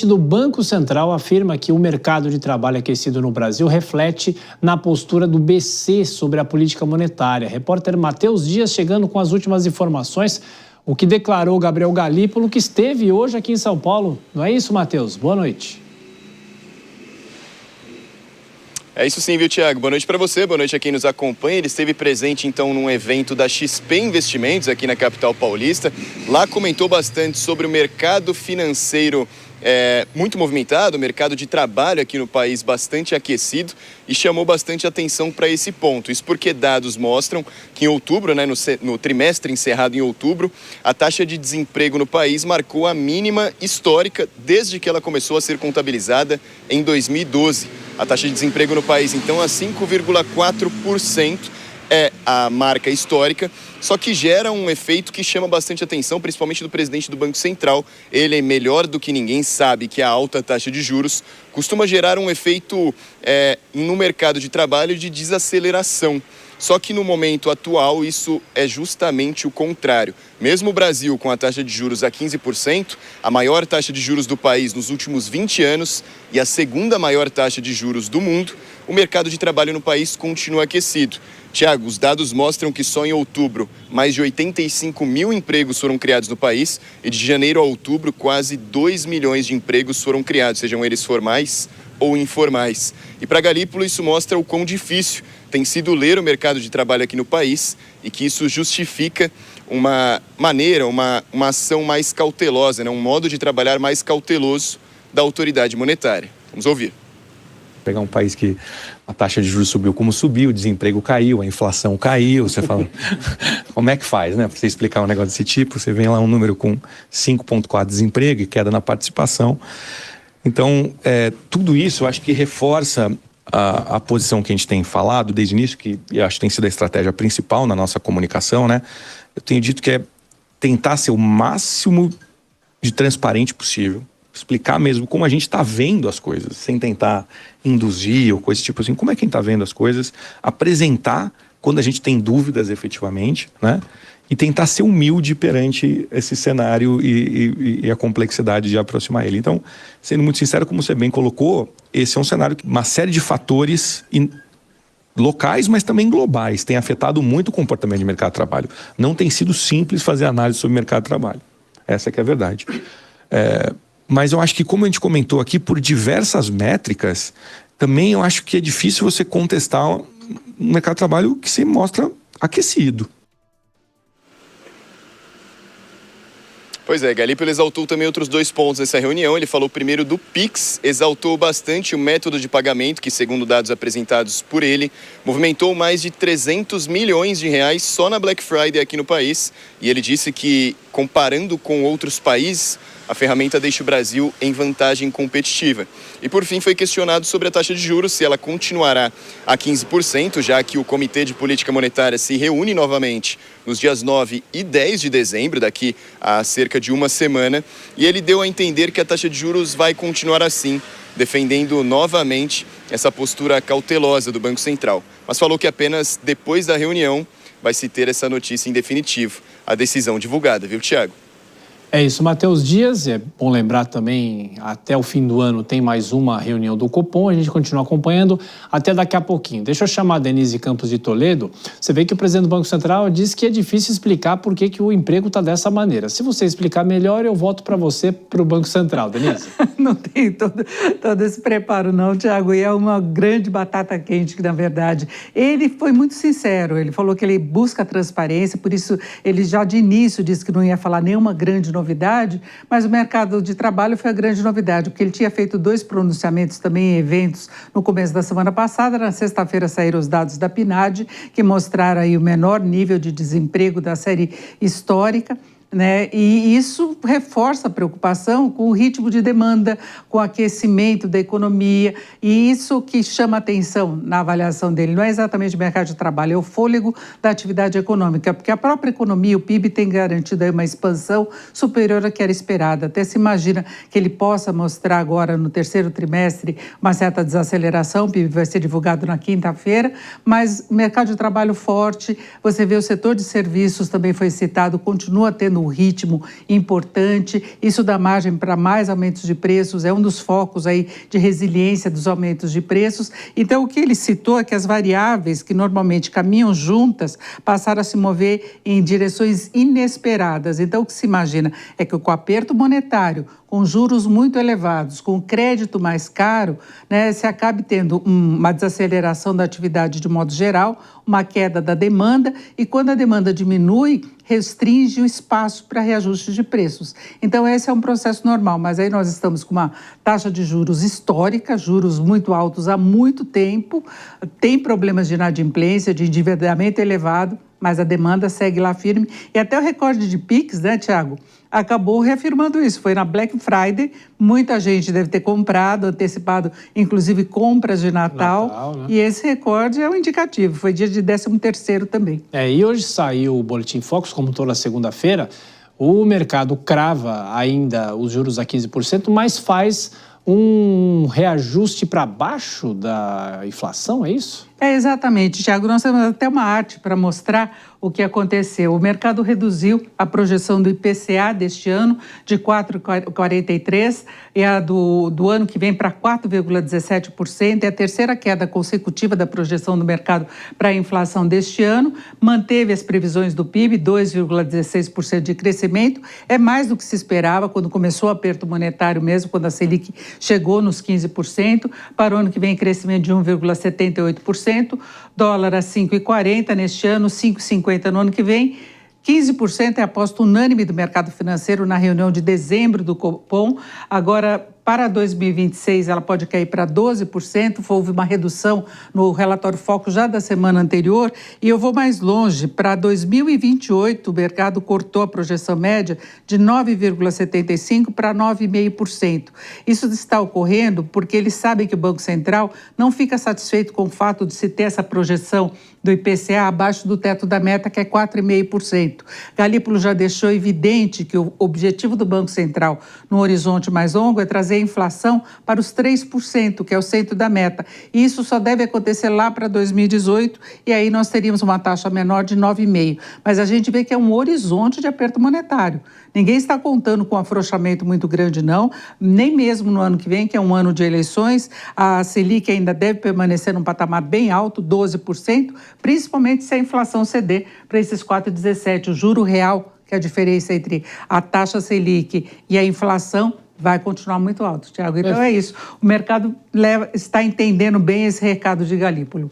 do Banco Central afirma que o mercado de trabalho aquecido no Brasil reflete na postura do BC sobre a política monetária. Repórter Matheus Dias chegando com as últimas informações, o que declarou Gabriel Galípolo, que esteve hoje aqui em São Paulo. Não é isso, Matheus? Boa noite. É isso sim, viu, Thiago? Boa noite para você, boa noite a quem nos acompanha. Ele esteve presente, então, num evento da XP Investimentos aqui na capital paulista. Lá comentou bastante sobre o mercado financeiro muito movimentado, o mercado de trabalho aqui no país bastante aquecido e chamou bastante atenção para esse ponto. Isso porque dados mostram que em outubro, no trimestre encerrado em outubro, a taxa de desemprego no país marcou a mínima histórica desde que ela começou a ser contabilizada em 2012. A taxa de desemprego no país, então, a 5,4%. É a marca histórica, só que gera um efeito que chama bastante atenção, principalmente do presidente do Banco Central. Ele, melhor do que ninguém, sabe que a alta taxa de juros costuma gerar um efeito no mercado de trabalho de desaceleração. Só que no momento atual isso é justamente o contrário. Mesmo o Brasil com a taxa de juros a 15%, a maior taxa de juros do país nos últimos 20 anos e a segunda maior taxa de juros do mundo, o mercado de trabalho no país continua aquecido. Tiago, os dados mostram que só em outubro mais de 85 mil empregos foram criados no país e de janeiro a outubro quase 2 milhões de empregos foram criados, sejam eles formais ou informais. E para Galípolo isso mostra o quão difícil tem sido ler o mercado de trabalho aqui no país e que isso justifica uma maneira, uma ação mais cautelosa, um modo de trabalhar mais cauteloso da autoridade monetária. Vamos ouvir. Pegar um país que a taxa de juros subiu como subiu, o desemprego caiu, a inflação caiu, você fala, como é que faz, né? Para você explicar um negócio desse tipo, você vem lá um número com 5,4 de desemprego e queda na participação. Então, tudo isso eu acho que reforça a posição que a gente tem falado desde o início, que eu acho que tem sido a estratégia principal na nossa comunicação, né? Eu tenho dito que é tentar ser o máximo de transparente possível, explicar mesmo como a gente está vendo as coisas, sem tentar induzir ou coisa tipo assim, como é que a gente está vendo as coisas, apresentar quando a gente tem dúvidas efetivamente, né? E tentar ser humilde perante esse cenário e a complexidade de aproximar ele. Então, sendo muito sincero, como você bem colocou, esse é um cenário que uma série de fatores locais, mas também globais, tem afetado muito o comportamento de mercado de trabalho. Não tem sido simples fazer análise sobre o mercado de trabalho. Essa que é a verdade. Mas eu acho que, como a gente comentou aqui, por diversas métricas, também eu acho que é difícil você contestar um mercado de trabalho que se mostra aquecido. Pois é, Galípolo exaltou também outros 2 pontos nessa reunião. Ele falou primeiro do Pix, exaltou bastante o método de pagamento, que segundo dados apresentados por ele, movimentou mais de 300 milhões de reais só na Black Friday aqui no país. E ele disse que, comparando com outros países, a ferramenta deixa o Brasil em vantagem competitiva. E por fim foi questionado sobre a taxa de juros, se ela continuará a 15%, já que o Comitê de Política Monetária se reúne novamente nos dias 9 e 10 de dezembro, daqui a cerca de uma semana, e ele deu a entender que a taxa de juros vai continuar assim, defendendo novamente essa postura cautelosa do Banco Central. Mas falou que apenas depois da reunião vai se ter essa notícia em definitivo, a decisão divulgada, viu, Thiago? É isso, Matheus Dias. É bom lembrar também, até o fim do ano tem mais uma reunião do Copom, a gente continua acompanhando até daqui a pouquinho. Deixa eu chamar a Denise Campos de Toledo. Você vê que o presidente do Banco Central disse que é difícil explicar por que o emprego está dessa maneira. Se você explicar melhor, eu volto para você, para o Banco Central, Denise. Não tem todo esse preparo não, Thiago, e é uma grande batata quente que, na verdade, ele foi muito sincero, ele falou que ele busca transparência, por isso ele já de início disse que não ia falar nenhuma grande novidade, mas o mercado de trabalho foi a grande novidade, porque ele tinha feito 2 pronunciamentos também em eventos no começo da semana passada. Na sexta-feira saíram os dados da PNAD, que mostraram aí o menor nível de desemprego da série histórica, né? E isso reforça a preocupação com o ritmo de demanda, com o aquecimento da economia, e isso que chama atenção na avaliação dele não é exatamente o mercado de trabalho, é o fôlego da atividade econômica, porque a própria economia, o PIB, tem garantido aí uma expansão superior à que era esperada. Até se imagina que ele possa mostrar agora no terceiro trimestre uma certa desaceleração, o PIB vai ser divulgado na quinta-feira, mas o mercado de trabalho forte, você vê o setor de serviços também foi citado, continua tendo um ritmo importante, isso dá margem para mais aumentos de preços, é um dos focos aí de resiliência dos aumentos de preços. Então, o que ele citou é que as variáveis que normalmente caminham juntas passaram a se mover em direções inesperadas. Então, o que se imagina é que com o aperto monetário, com juros muito elevados, com crédito mais caro, né, se acabe tendo uma desaceleração da atividade de modo geral, uma queda da demanda, e quando a demanda diminui, restringe o espaço para reajuste de preços. Então, esse é um processo normal, mas aí nós estamos com uma taxa de juros histórica, juros muito altos há muito tempo, tem problemas de inadimplência, de endividamento elevado, mas a demanda segue lá firme. E até o recorde de PIX, né, Tiago, acabou reafirmando isso. Foi na Black Friday, muita gente deve ter comprado, antecipado, inclusive compras de Natal, né? E esse recorde é um indicativo, foi dia de 13º também. E hoje saiu o Boletim Focus, como toda segunda-feira, o mercado crava ainda os juros a 15%, mas faz um reajuste para baixo da inflação, é isso? Exatamente, Tiago. Nós temos até uma arte para mostrar o que aconteceu. O mercado reduziu a projeção do IPCA deste ano de 4,43% e a do ano que vem para 4,17%. É a terceira queda consecutiva da projeção do mercado para a inflação deste ano. Manteve as previsões do PIB, 2,16% de crescimento. É mais do que se esperava quando começou o aperto monetário mesmo, quando a Selic chegou nos 15%. Para o ano que vem, crescimento de 1,78%. Dólar a 5,40 neste ano, 5,50 no ano que vem. 15% é a aposta unânime do mercado financeiro na reunião de dezembro do Copom. Agora, para 2026, ela pode cair para 12%. Houve uma redução no relatório Focus já da semana anterior. E eu vou mais longe. Para 2028, o mercado cortou a projeção média de 9,75% para 9,5%. Isso está ocorrendo porque eles sabem que o Banco Central não fica satisfeito com o fato de se ter essa projeção do IPCA abaixo do teto da meta, que é 4,5%. Galípolo já deixou evidente que o objetivo do Banco Central no horizonte mais longo é trazer a inflação para os 3%, que é o centro da meta. E isso só deve acontecer lá para 2018, e aí nós teríamos uma taxa menor de 9,5%. Mas a gente vê que é um horizonte de aperto monetário. Ninguém está contando com um afrouxamento muito grande, não, nem mesmo no ano que vem, que é um ano de eleições. A Selic ainda deve permanecer num patamar bem alto, 12%, principalmente se a inflação ceder para esses 4,17%. O juro real, que é a diferença entre a taxa Selic e a inflação, vai continuar muito alto, Tiago. Então é isso. O mercado está entendendo bem esse recado de Galípolo.